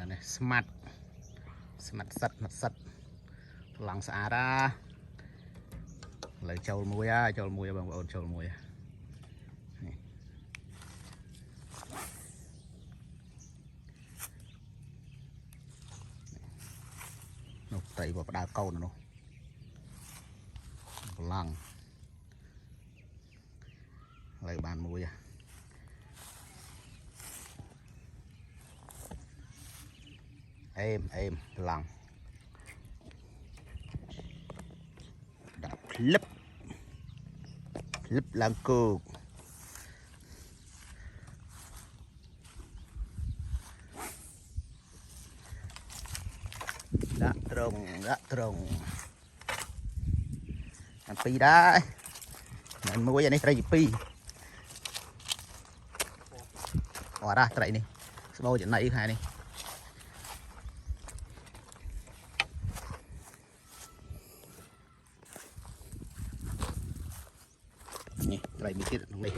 này smart sật lăng xả ra lấy trâu muối bằng ôn trâu muối nó tẩy vào đào câu nó lăng lấy bàn muối êm lăng đặt lấp làm cược đã trồng làm pi đã mình mua cái này phải pi hóa ra cái này bao chuyện này hai này này cái này bị chết này